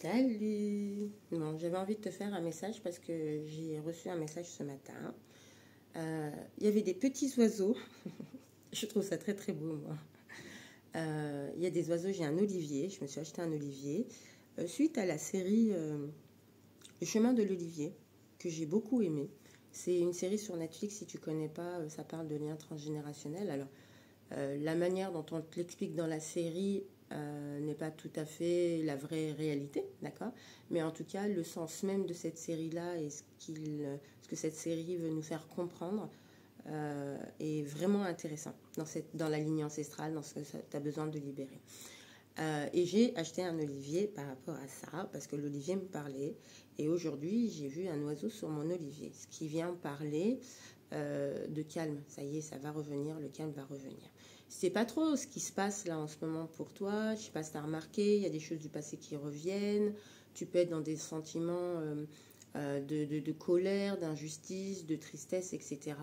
Salut! Bon, j'avais envie de te faire un message parce que j'ai reçu un message ce matin. Il y avait des petits oiseaux. Je trouve ça très très beau, moi. Il y a des oiseaux, j'ai un olivier. Je me suis acheté un olivier. Suite à la série Le chemin de l'olivier, que j'ai beaucoup aimé. C'est une série sur Netflix, si tu connais pas, ça parle de liens transgénérationnels. Alors, la manière dont on te l'explique dans la série n'est pas tout à fait la vraie réalité, d'accord? Mais en tout cas, le sens même de cette série-là et ce que cette série veut nous faire comprendre est vraiment intéressant dans la lignée ancestrale, dans ce que tu as besoin de libérer. Et j'ai acheté un olivier par rapport à ça, parce que l'olivier me parlait. Et aujourd'hui, j'ai vu un oiseau sur mon olivier, ce qui vient parler de calme. Ça y est, ça va revenir, le calme va revenir. Je sais pas trop ce qui se passe là en ce moment pour toi. Je sais pas si tu as remarqué, il y a des choses du passé qui reviennent. Tu peux être dans des sentiments de colère, d'injustice, de tristesse, etc.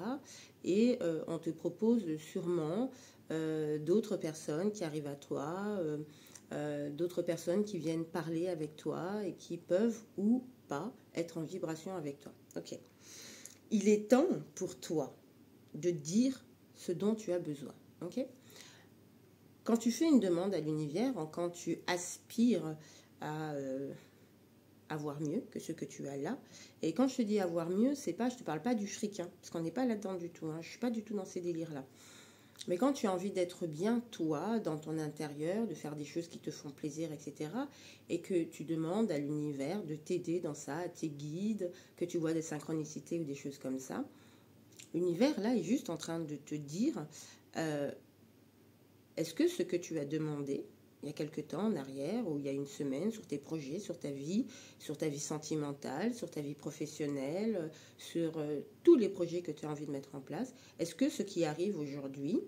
Et on te propose sûrement d'autres personnes qui arrivent à toi, d'autres personnes qui viennent parler avec toi et qui peuvent ou pas être en vibration avec toi. Ok. Il est temps pour toi de dire ce dont tu as besoin. Ok. Quand tu fais une demande à l'univers, quand tu aspires à avoir mieux que ce que tu as là, et quand je te dis avoir mieux, c'est pas, je te parle pas du fric, hein, parce qu'on n'est pas là-dedans du tout. Je suis pas du tout dans ces délires-là. Mais quand tu as envie d'être bien toi, dans ton intérieur, de faire des choses qui te font plaisir, etc., et que tu demandes à l'univers de t'aider dans ça, à tes guides, que tu vois des synchronicités ou des choses comme ça, l'univers, là, est juste en train de te dire, est-ce que ce que tu as demandé, il y a quelque temps en arrière, ou il y a une semaine, sur tes projets, sur ta vie sentimentale, sur ta vie professionnelle, sur tous les projets que tu as envie de mettre en place, est-ce que ce qui arrive aujourd'hui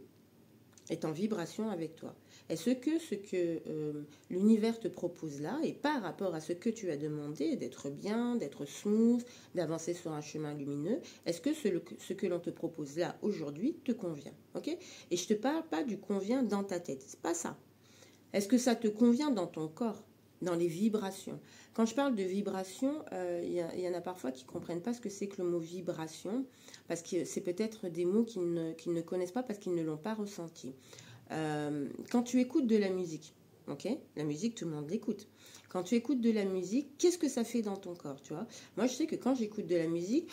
est en vibration avec toi? Est-ce que ce que l'univers te propose là, et par rapport à ce que tu as demandé, d'être bien, d'être smooth, d'avancer sur un chemin lumineux, est-ce que ce que l'on te propose là aujourd'hui te convient? Ok? Et je ne te parle pas du convient dans ta tête, c'est pas ça. Est-ce que ça te convient dans ton corps, dans les vibrations? Quand je parle de vibration, y en a parfois qui ne comprennent pas ce que c'est que le mot vibration, parce que c'est peut-être des mots qu'ils ne connaissent pas parce qu'ils ne l'ont pas ressenti. Quand tu écoutes de la musique, ok, la musique, tout le monde l'écoute. Quand tu écoutes de la musique, qu'est-ce que ça fait dans ton corps, tu vois? Moi, je sais que quand j'écoute de la musique,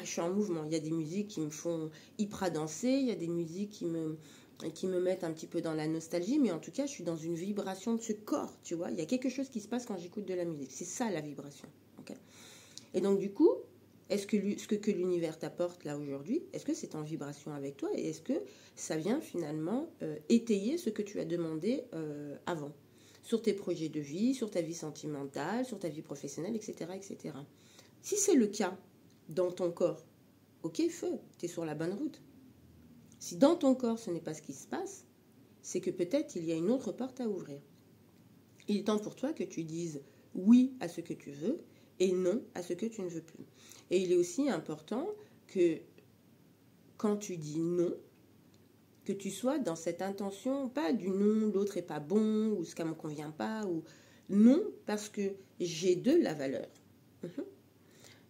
je suis en mouvement. Il y a des musiques qui me font hyper danser, il y a des musiques qui me mettent un petit peu dans la nostalgie, mais en tout cas, je suis dans une vibration de ce corps, tu vois. Il y a quelque chose qui se passe quand j'écoute de la musique. C'est ça, la vibration, ok? Et donc, du coup, est-ce que ce que l'univers t'apporte là aujourd'hui, est-ce que c'est en vibration avec toi et est-ce que ça vient finalement étayer ce que tu as demandé avant sur tes projets de vie, sur ta vie sentimentale, sur ta vie professionnelle, etc. etc. Si c'est le cas dans ton corps, ok, feu, tu es sur la bonne route. Si dans ton corps ce n'est pas ce qui se passe, c'est que peut-être il y a une autre porte à ouvrir. Il est temps pour toi que tu dises oui à ce que tu veux et non à ce que tu ne veux plus. Et il est aussi important que quand tu dis non, que tu sois dans cette intention, pas du non, l'autre est pas bon, ou ce qui ne me convient pas, ou non, parce que j'ai de la valeur.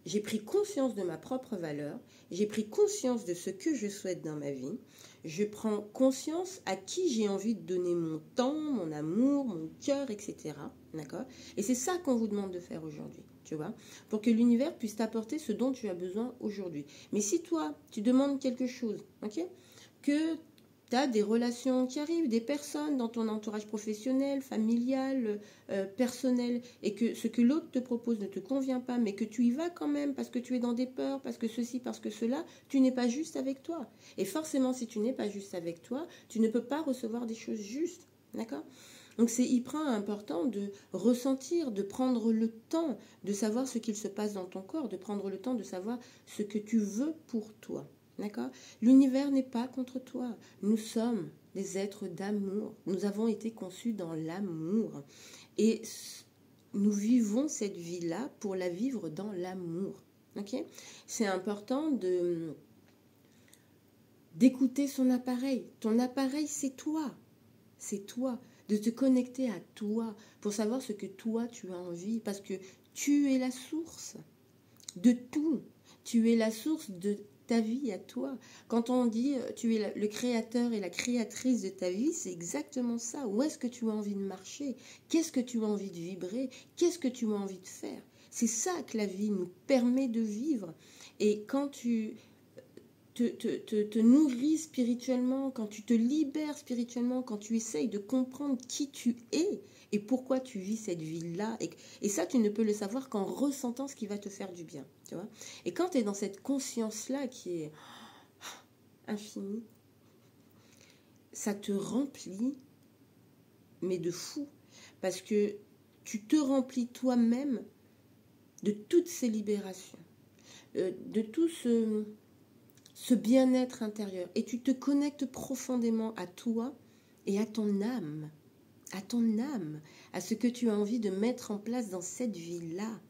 J'ai pris conscience de ma propre valeur, j'ai pris conscience de ce que je souhaite dans ma vie, je prends conscience à qui j'ai envie de donner mon temps, mon amour, mon cœur, etc. D'accord? Et c'est ça qu'on vous demande de faire aujourd'hui, tu vois, pour que l'univers puisse t'apporter ce dont tu as besoin aujourd'hui. Mais si toi, tu demandes quelque chose, ok, que tu as des relations qui arrivent, des personnes dans ton entourage professionnel, familial, personnel, et que ce que l'autre te propose ne te convient pas, mais que tu y vas quand même parce que tu es dans des peurs, parce que ceci, parce que cela, tu n'es pas juste avec toi. Et forcément, si tu n'es pas juste avec toi, tu ne peux pas recevoir des choses justes. D'accord ? Donc c'est hyper important de ressentir, de prendre le temps de savoir ce qu'il se passe dans ton corps, de prendre le temps de savoir ce que tu veux pour toi. D'accord? L'univers n'est pas contre toi. Nous sommes des êtres d'amour. Nous avons été conçus dans l'amour. Et nous vivons cette vie-là pour la vivre dans l'amour. Okay? C'est important d'écouter son appareil. Ton appareil, c'est toi. C'est toi. de te connecter à toi pour savoir ce que toi tu as envie, parce que tu es la source de tout. Tu es la source de ta vie à toi. Quand on dit tu es le créateur et la créatrice de ta vie, c'est exactement ça. Où est-ce que tu as envie de marcher? Qu'est-ce que tu as envie de vibrer? Qu'est-ce que tu as envie de faire? C'est ça que la vie nous permet de vivre. Et quand tu te nourris spirituellement, quand tu te libères spirituellement, quand tu essayes de comprendre qui tu es et pourquoi tu vis cette vie-là, et ça, tu ne peux le savoir qu'en ressentant ce qui va te faire du bien, tu vois. Et quand tu es dans cette conscience-là qui est infinie, ça te remplit, mais de fou, parce que tu te remplis toi-même de toutes ces libérations, de tout ce bien-être intérieur. Et tu te connectes profondément à toi et à ton âme, à ce que tu as envie de mettre en place dans cette vie-là.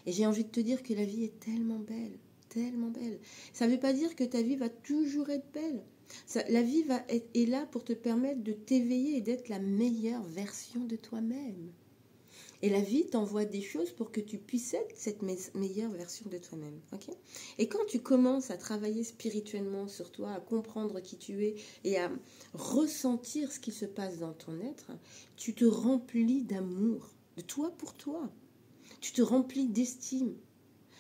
Et j'ai envie de te dire que la vie est tellement belle, tellement belle. Ça ne veut pas dire que ta vie va toujours être belle. La vie est là pour te permettre de t'éveiller et d'être la meilleure version de toi-même. Et la vie t'envoie des choses pour que tu puisses être cette meilleure version de toi-même. Okay? Et quand tu commences à travailler spirituellement sur toi, à comprendre qui tu es et à ressentir ce qui se passe dans ton être, tu te remplis d'amour, de toi pour toi. Tu te remplis d'estime.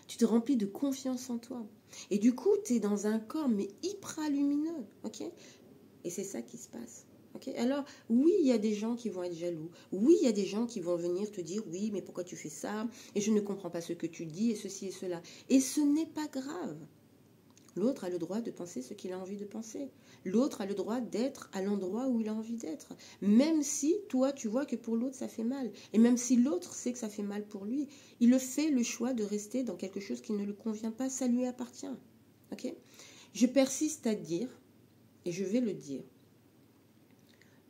Tu te remplis de confiance en toi. Et du coup, tu es dans un corps, mais hyper lumineux. Okay? Et c'est ça qui se passe. Okay? Alors, oui, il y a des gens qui vont être jaloux. Oui, il y a des gens qui vont venir te dire, oui, mais pourquoi tu fais ça? Et je ne comprends pas ce que tu dis, et ceci et cela. Et ce n'est pas grave. L'autre a le droit de penser ce qu'il a envie de penser. L'autre a le droit d'être à l'endroit où il a envie d'être. Même si, toi, tu vois que pour l'autre, ça fait mal. Et même si l'autre sait que ça fait mal pour lui, il fait le choix de rester dans quelque chose qui ne lui convient pas, ça lui appartient. Okay? Je persiste à dire, et je vais le dire,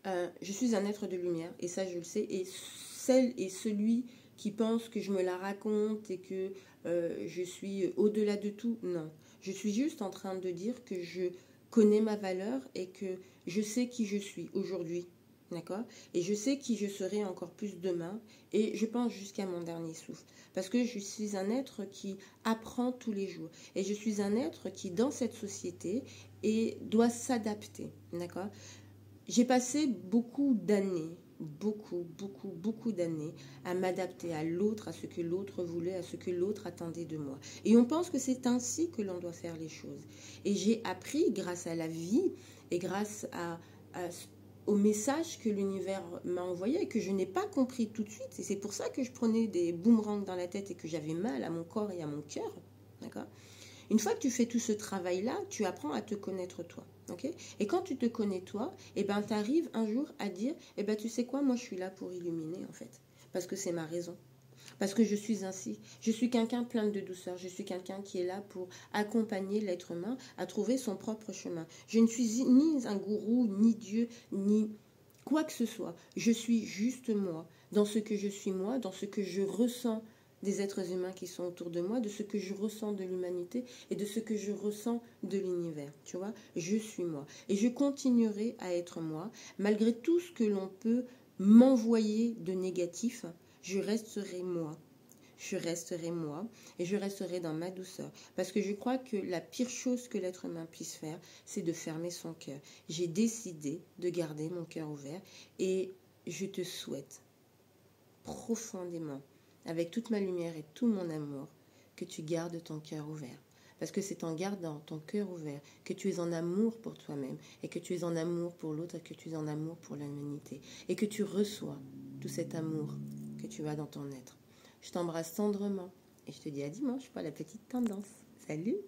je suis un être de lumière, et ça je le sais, et celle et celui qui pense que je me la raconte et que je suis au-delà de tout, non. Je suis juste en train de dire que je connais ma valeur et que je sais qui je suis aujourd'hui, d'accord? Et je sais qui je serai encore plus demain, et je pense jusqu'à mon dernier souffle. Parce que je suis un être qui apprend tous les jours, et je suis un être qui, dans cette société, doit s'adapter, d'accord? J'ai passé beaucoup d'années, beaucoup d'années à m'adapter à l'autre, à ce que l'autre voulait, à ce que l'autre attendait de moi. Et on pense que c'est ainsi que l'on doit faire les choses. Et j'ai appris, grâce à la vie et grâce au message que l'univers m'a envoyé et que je n'ai pas compris tout de suite. Et c'est pour ça que je prenais des boomerangs dans la tête et que j'avais mal à mon corps et à mon cœur. D'accord ? Une fois que tu fais tout ce travail-là, tu apprends à te connaître toi. Okay? Et quand tu te connais toi, tu arrives un jour à dire, tu sais quoi, moi je suis là pour illuminer en fait. Parce que c'est ma raison. Parce que je suis ainsi. Je suis quelqu'un plein de douceur. Je suis quelqu'un qui est là pour accompagner l'être humain à trouver son propre chemin. Je ne suis ni un gourou, ni Dieu, ni quoi que ce soit. Je suis juste moi. Dans ce que je suis moi, dans ce que je ressens des êtres humains qui sont autour de moi, de ce que je ressens de l'humanité et de ce que je ressens de l'univers. Tu vois, je suis moi. Et je continuerai à être moi, malgré tout ce que l'on peut m'envoyer de négatif, je resterai moi. Je resterai moi et je resterai dans ma douceur. Parce que je crois que la pire chose que l'être humain puisse faire, c'est de fermer son cœur. J'ai décidé de garder mon cœur ouvert et je te souhaite profondément, avec toute ma lumière et tout mon amour, que tu gardes ton cœur ouvert. Parce que c'est en gardant ton cœur ouvert que tu es en amour pour toi-même et que tu es en amour pour l'autre et que tu es en amour pour l'humanité et que tu reçois tout cet amour que tu as dans ton être. Je t'embrasse tendrement et je te dis à dimanche pour la petite tendance. Salut!